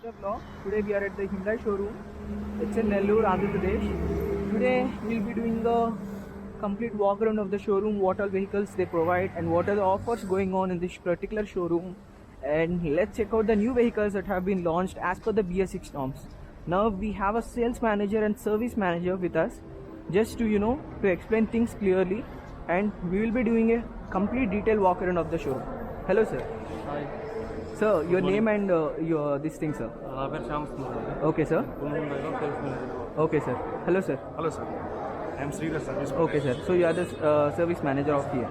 The vlog. Today we are at the Hyundai showroom. It's in Nellore, Andhra Pradesh. Today we'll be doing a complete walk around of the showroom, what all vehicles they provide and what are the offers going on in this particular showroom. And let's check out the new vehicles that have been launched as per the BS6 norms. Now we have a sales manager and service manager with us just to to explain things clearly, and we will be doing a complete detailed walk around of the showroom. Hello sir. Hi. Sir, your name and your this thing, sir. Okay, sir. Okay, sir. Hello, sir. Hello, sir. I am Sridhar, service. Okay, sir. So you are the service manager of here.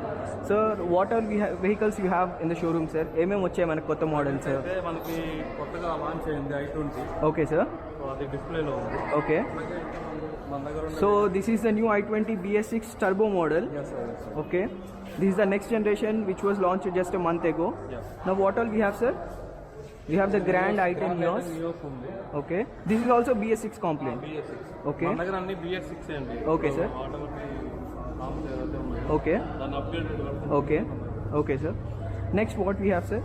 Sir, what are vehicles you have in the showroom, sir? ఏమేమి వచ్చాయి మనకు కొత్త models? అయితే మనకి కొత్తగా launch అయింది i20. Okay, sir. అది డిస్ప్లేలో ఉంది. Okay. మన దగ్గర So this is the new i20 BS6 turbo model. Yes, sir. Yes, sir. Okay. This is the next generation which was launched just a month ago. Yes. Now what all we have, sir? We have the Grand i10 Neos. ఉంది. Okay. This is also BS6 compliant. BS6. Okay. మన దగ్గర అన్ని BS6 అండి. Okay, sir. Okay. దాని updated version. Okay. Okay, sir. Next, what we have, sir?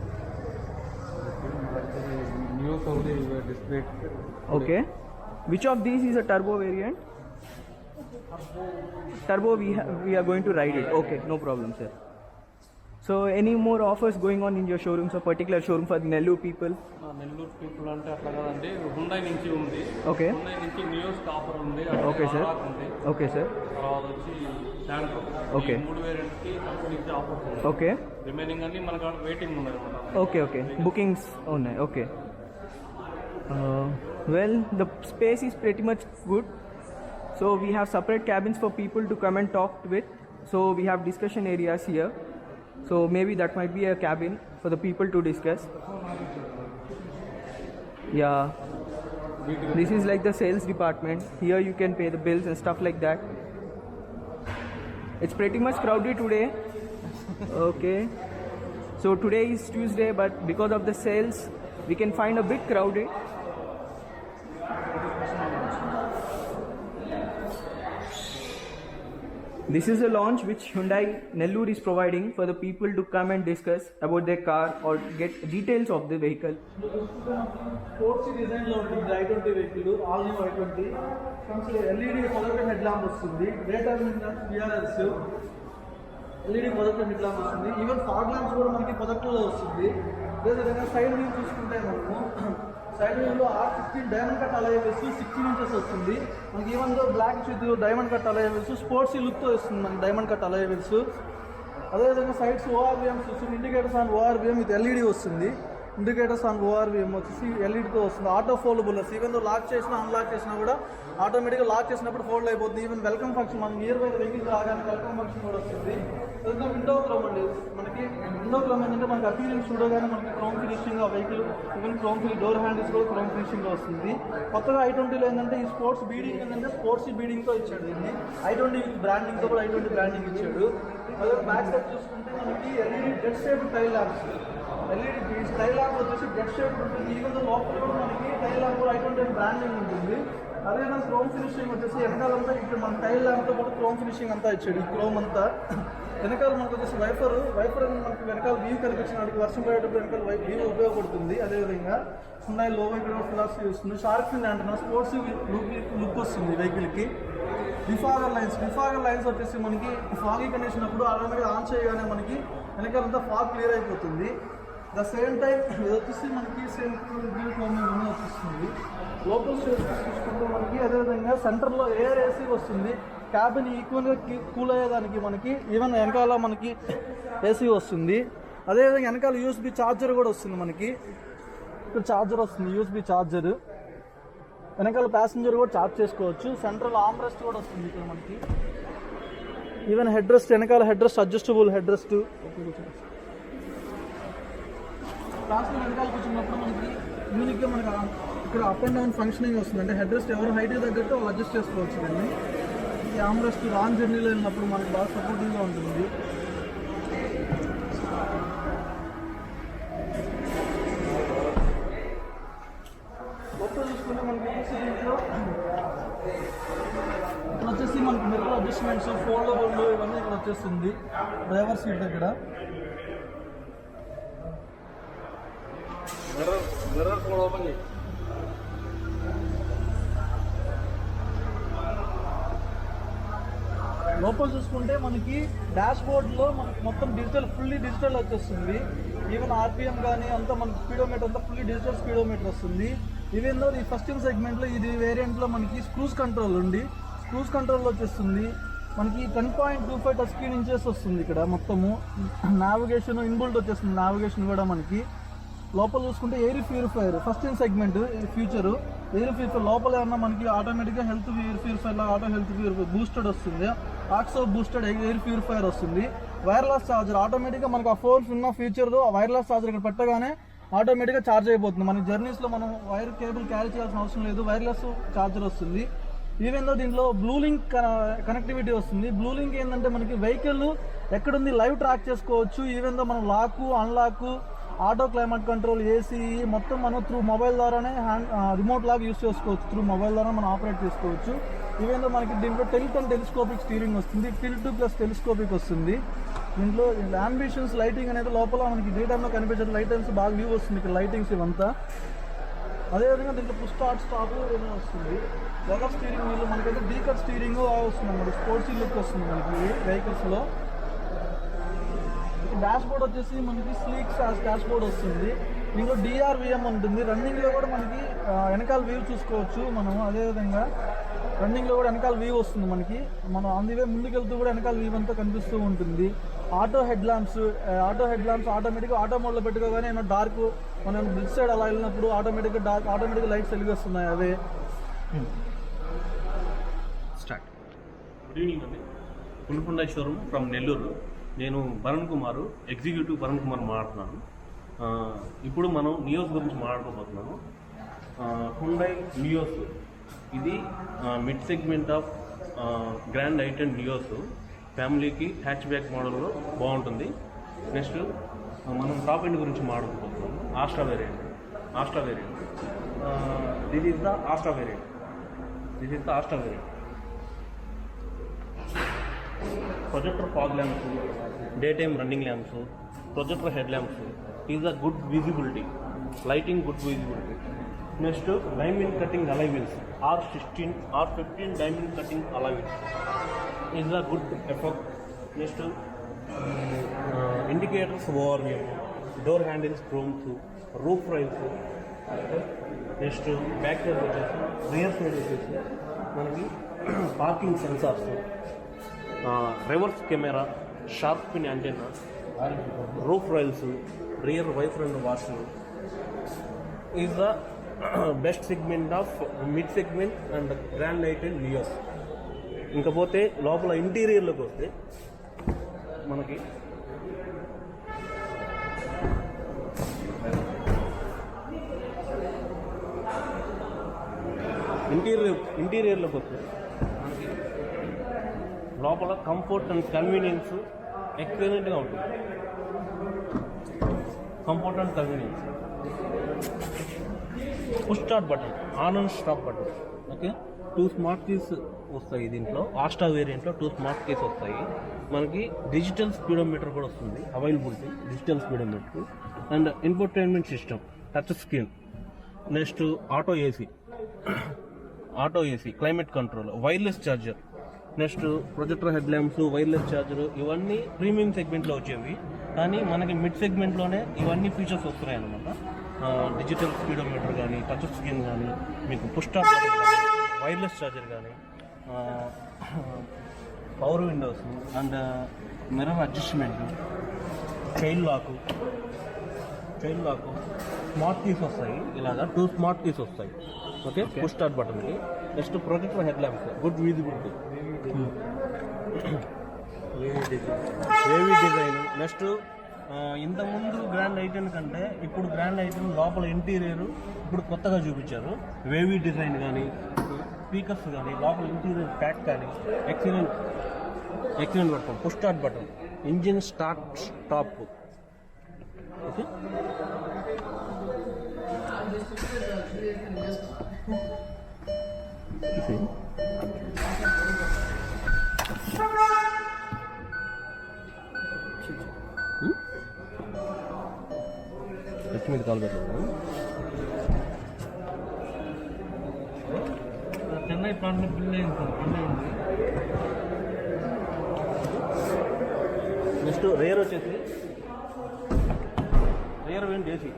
News ఉంది display. Okay. Which of these is a turbo variant? Turbo, we are going to ride it. Okay, no problem, sir. So, any more offers going on in your showroom, so particular showroom for Nellore people? Nellore people అంటే అట్లా కదండి, Hyundai నుంచి ఉంది. Okay. Hyundai నుంచి Nios offer ఉంది. Okay, sir. ఉంది. Okay, sir. తర్వాత వచ్చి శాంట్రో. Okay. మూడు వేరియంట్స్ కి కంపెనీ నుంచి ఆఫర్స్ ఉంది. Okay. రిమైనింగ్ అన్ని మనకు వెయిటింగ్ ఉన్నాయి అన్నమాట. Okay, okay. Bookings ఉన్నాయి. Okay. Well, the space is pretty much good. So we have separate cabins for people to come and talk with. So we have discussion areas here. So maybe that might be a cabin for the people to discuss. Yeah. This is like the sales department. Here you can pay the bills and stuff like that. It's pretty much crowded today. Okay. So today is Tuesday, but because of the sales, we can find a bit crowded. This is a launch which Hyundai Nellore is providing for the people to come and discuss about their car or get details of the vehicle. Sports design లో ఉంటుంది i20 vehicle, all new i20 comes LED projector head lamp వస్తుంది, day timing విఆర్ఎస్, LED projector head lamp వస్తుంది, even fog lamps కూడా మనకి ప్రొజెక్టర్లో వస్తుంది. అదేవిధంగా side view చూసుకుంటే మనము సైడ్ వ్యూలో R16 diamond cut alloy wheels 16 inches వస్తుంది మనకి. Even though black with diamond cut alloy wheels sports లుక్తో వస్తుంది మనకి డైమండ్ కట్ అలై వేస్. అదేవిధంగా సైడ్స్ ఓఆర్విఎమ్స్ వస్తుంది, indicators on ORVM with LED వస్తుంది. ఇండికేటర్స్ ఆన్ ఓఆర్విఎం వచ్చేసి ఎల్ఈడితో వస్తుంది. Auto foldable even though lock చేసినా అన్లాక్ చేసినా కూడా ఆటోమేటిక్గా లాక్ చేసినప్పుడు ఫోల్డ్ అయిపోతుంది. ఈవెన్ వెల్కమ్ ఫంక్షన్ మనం నియర్ బై వెహికల్ రాగానే వెల్కమ్ ఫంక్షన్ కూడా వస్తుంది. అదేవిధంగా విండో క్రోమ్ అండి, మనకి విండో క్రోమ్ ఏంటంటే మనకి అపీరెన్స్ చూడగానే మనకి క్రోమ్ ఫినిషింగ్ ఆ vehicle even chrome door handles కూడా క్రోమ్ ఫినిషింగ్లో వస్తుంది. కొత్తగా i20లో ఏంటంటే ఈ స్పోర్ట్స్ బీడింగ్ ఏంటంటే స్పోర్ట్స్ బీడింగ్తో ఇచ్చాడు. దీన్ని i20 విత్ బ్రాండింగ్తో కూడా i20 బ్రాండింగ్ ఇచ్చాడు. అదే బ్యాక్ సైడ్ చూసుకుంటే మనకి LED dead shape tile lamps, LED tail lamp వచ్చేసి డెడ్ షేప్ ఉంటుంది. ఈవెన్ లోపల కూడా మనకి టైల్ ల్యాంప్ కూడా i20 బ్రాండింగ్ ఉంటుంది. అదేవిధంగా క్రోమ్ ఫినిషింగ్ వచ్చేసి వెనకాలంతా ఇక్కడ మన టైల్ ల్యాంప్తో పాటు క్రోమ్ ఫినిషింగ్ అంతా ఇచ్చాడు. ఈ క్రోమ్ అంతా వెనకాల మనకు వచ్చేసి వైఫర్ అనేది మనకి వెనకాల వ్యూ కనిపించడానికి వర్షం పడేటప్పుడు వెనకాల వ్యూ ఉపయోగపడుతుంది. అదేవిధంగా ఉన్నాయి లో వైపు ఫిలాసఫీ వస్తుంది. Shark fin antenna sports look వస్తుంది వెహికల్కి. డిఫాగర్ లైన్స్ వచ్చేసి మనకి ఫాగీ కండిషన్ అప్పుడు ఆటోమేటిక్గా ఆన్ చేయగానే మనకి వెనకాలంతా ఫాగ్ క్లియర్ అయిపోతుంది. ద సేమ్ టైం ఇది వచ్చేసి మనకి వచ్చేస్తుంది. లోకల్ స్టేషన్ చూసుకుంటే మనకి అదేవిధంగా సెంటర్లో ఎయిర్ ఏసీ వస్తుంది. క్యాబిన్ ఈక్వల్గా కూల్ అయ్యేదానికి మనకి ఈవెన్ వెనకాల మనకి ఏసీ వస్తుంది. అదేవిధంగా వెనకాల యూఎస్బి ఛార్జర్ కూడా వస్తుంది మనకి. ఇక్కడ ఛార్జర్ వస్తుంది, యూఎస్బి ఛార్జర్. వెనకాల ప్యాసింజర్ కూడా ఛార్జ్ చేసుకోవచ్చు. సెంట్రల్ ఆర్మ్ రెస్ట్ కూడా వస్తుంది ఇక్కడ మనకి. ఈవెన్ హెడ్ రెస్ట్, వెనకాల head rest adjustable head rest. క్లాస్లో వెనకాల కూర్చున్నప్పుడు మనకి యూనిక్గా మనకి ఇక్కడ అప్ అండ్ డౌన్ ఫంక్షనింగ్ వస్తుంది. అంటే హెడ్ రెస్ట్ ఎవరు హైట్కి తగ్గట్టు వాళ్ళు అడ్జస్ట్ చేసుకోవచ్చు. దాన్ని ఈ ఆర్మ్ రెస్ట్ లాంగ్ జర్నీలో వెళ్ళినప్పుడు మనకి బాగా సపోర్టివ్గా ఉంటుంది. మొత్తం చూసుకుంటే మనకి దీంట్లో ఇక్కడ వచ్చేసి మనకి మిర్రర్ అడ్జస్ట్మెంట్స్, ఫోల్డబుల్ ఇవన్నీ ఇక్కడ వచ్చేస్తుంది. డ్రైవర్ సీట్ దగ్గర మిర్రర్ ఓపెన్ చేయి. లోపల చూసుకుంటే మనకి డాష్ బోర్డ్లో మనకి మొత్తం డిజిటల్, ఫుల్లీ డిజిటల్ వచ్చేస్తుంది. ఈవెన్ ఆర్పిఎం కానీ అంతా మనకి స్పీడోమీటర్ అంతా ఫుల్లీ డిజిటల్ స్పీడోమీటర్ వస్తుంది. ఈవెన్ దో ఈ ఫస్ట్ ఇన్ సెగ్మెంట్లో ఇది వేరియంట్లో మనకి క్రూజ్ కంట్రోల్ ఉంది. క్రూజ్ కంట్రోల్ వచ్చేస్తుంది మనకి 10.25 టచ్ స్క్రీన్ ఇంచెస్ వస్తుంది. ఇక్కడ మొత్తము నావిగేషన్ ఇన్బుల్ట్ వచ్చేస్తుంది. నావిగేషన్ కూడా మనకి లోపల చూసుకుంటే air purifier first in segment future. Air purifier లోపల ఏమన్నా మనకి ఆటోమేటిక్గా హెల్త్ ఎయిర్ ప్యూరిఫైర్ లాగా ఆటో హెల్త్ ప్యూరిఫైర్ బూస్టెడ్ వస్తుంది. ఆక్సో బూస్టెడ్ ఎయిర్ ప్యూరిఫైర్ వస్తుంది. వైర్లెస్ ఛార్జర్ ఆటోమేటిక్గా మనకు ఆ ఫోన్స్ ఉన్న ఫీచర్తో వైర్లెస్ ఛార్జర్ ఇక్కడ పెట్టగానే ఆటోమేటిక్గా ఛార్జ్ అయిపోతుంది. మన జర్నీస్లో మనం వైర్ కేబుల్ క్యారీ చేయాల్సిన అవసరం లేదు. వైర్లెస్ ఛార్జర్ వస్తుంది. ఈవెన్ దో దీంట్లో బ్లూ లింక్ కనెక్టివిటీ వస్తుంది. బ్లూ లింక్ ఏంటంటే మనకి వెహికల్ ఎక్కడుంది లైవ్ ట్రాక్ చేసుకోవచ్చు. ఈవెన్ దో మనం lock unlock auto climate control AC మొత్తం మనం త్రూ మొబైల్ ద్వారానే రిమోట్ లాగా యూస్ చేసుకోవచ్చు. త్రూ మొబైల్ ద్వారా మనం ఆపరేట్ చేసుకోవచ్చు. ఈవెన్ దో మనకి దీంట్లో టిల్ట్ అండ్ టెలిస్కోపిక్ స్టీరింగ్ వస్తుంది. టిల్ట్ ప్లస్ టెలిస్కోపిక్ వస్తుంది. దీంట్లో అంబిషన్స్ లైటింగ్ అనేది లోపల మనకి డే టైంలో కనిపించే లైటింగ్స్ బాగా వ్యూ వస్తుంది. ఇక్కడ లైటింగ్స్ ఇవంతా. అదేవిధంగా దీంట్లో పుష్ స్టార్ట్ స్టాప్ వస్తుంది. లెదర్ స్టీరింగ్ వీళ్ళు మనకైతే డీకట్ స్టీరింగ్ వస్తుంది అన్నమాట. స్పోర్ట్సీ లుక్ వస్తుంది మనకి వెహికల్స్లో. డాష్ బోర్డ్ వచ్చేసి మనకి స్లీక్ డాష్ బోర్డ్ వస్తుంది. దీంట్లో డిఆర్విఎం ఉంటుంది. రన్నింగ్లో కూడా మనకి వెనకాల వ్యూ చూసుకోవచ్చు మనం. అదేవిధంగా రన్నింగ్లో కూడా వెనకాల వ్యూ వస్తుంది మనకి. మనం అందువే ముందుకెళ్తూ కూడా వెనకాల వ్యూ అంతా కనిపిస్తూ ఉంటుంది. ఆటో హెడ్ ల్యాంప్స్ ఆటోమేటిక్గా ఆటో మోడ్లో పెట్టుకోగానే ఏమన్నా డార్క్ మనం బ్రిడ్జ్ సైడ్ అలా వెళ్ళినప్పుడు ఆటోమేటిక్గా లైట్స్ వెలిగిస్తున్నాయి అవే. స్టార్ట్. గుడ్ ఈవినింగ్ అండి. Hyundai showroom from Nellore. నేను భరణ్ కుమార్, ఎగ్జిక్యూటివ్ భరణ్ కుమార్ మాట్లాడుతున్నాను. ఇప్పుడు మనం నియోస్ గురించి మాట్లాడుకోబోతున్నాము. హుండాయ్ నియోస్ ఇది mid segment of grand i ten Nios. ఫ్యామిలీకి హ్యాచ్ బ్యాక్ మోడల్లో బాగుంటుంది. నెక్స్ట్ మనం టాప్ ఎండ్ గురించి మాట్లాడుకోబోతున్నాము. Asta variant. This is the Asta variant. Projector fog lamps, day time running lamps, projector head lamps is a good visibility, lighting good visibility. Next diamond cutting alloy wheels R16 R15 diamond cutting alloy wheels is a good effect. Next indicators overview, door handles chromes, roof rails. Next back side వచ్చేసి rear side వచ్చేసి మనకి parking sensors, reverse camera, shark fin antenna, roof rails, rear wiper and washer is the best segment of mid segment and grand i ten Nios. ఇంకపోతే లోపల ఇంటీరియర్లోకి వస్తే మనకి ఇంటీరియర్లోకి వస్తే మనకి లోపల కంఫర్ట్ అండ్ కన్వీనియన్స్ ఎక్సలెంట్గా ఉంటుంది. Comfort and convenience. Push start button, on and stop button. Okay, 2 smart keys వస్తాయి దీంట్లో. ఆస్ట్రా వేరియంట్లో 2 స్మార్ట్ కీస్ వస్తాయి. మనకి డిజిటల్ స్పీడోమీటర్ కూడా వస్తుంది availability, digital speedometer. And infotainment system, touch screen. Next auto AC, climate control, wireless charger. Next projector head lamps, wireless charger. ఇవన్నీ premium సెగ్మెంట్లో వచ్చేవి, కానీ మనకి మిడ్ సెగ్మెంట్లోనే ఇవన్నీ ఫీచర్స్ వస్తున్నాయి అన్నమాట. డిజిటల్ స్పీడోమీటర్ కానీ, టచ్ స్క్రీన్ కానీ, మీకు పుష్ స్టార్ట్ బటన్ కానీ, వైర్లెస్ ఛార్జర్ కానీ, power windows and mirror adjustment, chain lock, smart keys వస్తాయి. ఇలాగా 2 స్మార్ట్ కీస్ వస్తాయి. ఓకే, పుష్ స్టార్ట్ బటన్కి. Next projector head lamps, good visibility, wavy design. Next ఇంతకుముందు గ్రాండ్ ఐటెన్ కంటే ఇప్పుడు గ్రాండ్ ఐటెన్ లోపల ఇంటీరియర్ ఇప్పుడు కొత్తగా చూపించారు. వేవీ డిజైన్ కానీ, స్పీకర్స్ కానీ, లోపల ఇంటీరియర్ ప్యాక్ కానీ excellent button. Push start button, engine start stop. Okay, మీద కాల్ పెట్టలేదు. చెన్నై ప్లాంట్ బిల్ అయింది సార్, నెక్స్ట్ రేర్ వచ్చేసి rear wind AC.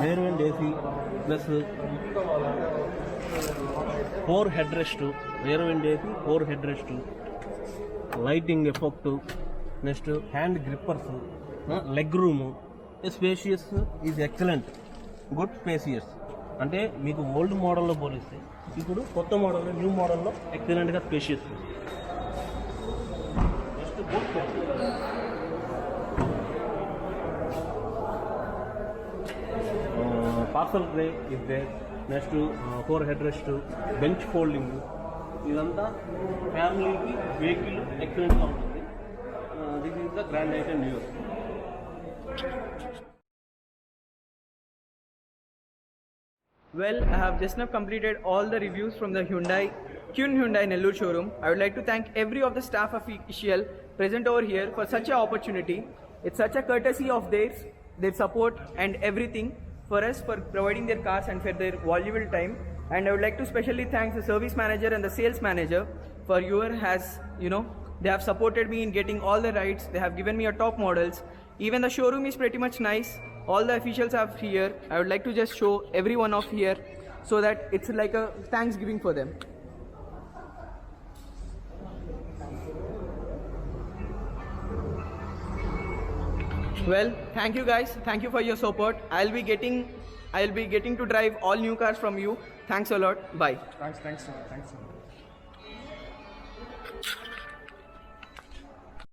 Rear wind AC plus 4 head rest. Rear wind AC 4 head rest, lighting effect, next hand grippers, leg room. Spacious is excellent, good spacious. అంటే మీకు old మోడల్లో పోలిస్తే ఇప్పుడు కొత్త మోడల్లో, new మోడల్లో ఎక్సలెంట్గా spacious. Next good parcel tray is they. Next 4 head rest, bench folding. ఇదంతా ఫ్యామిలీకి వెహికల్ ఎక్సలెంట్గా ఉంటుంది. This is the grand item new. Well, I have just now completed all the reviews from the Kyun Hyundai Nellore showroom. I would like to thank every of the staff official present over here for such an opportunity. It's such a courtesy of their support and everything for us, for providing their cars and for their valuable time. And I would like to specially thank the service manager and the sales manager for they have supported me in getting all the rides. They have given me a top models. Even the showroom is pretty much nice. All the officials are here. I would like to just show everyone off here so that it's like a thanksgiving for them. Well, thank you guys. Thank you for your support. I'll be getting to drive all new cars from you. Thanks a lot. Bye. Thanks.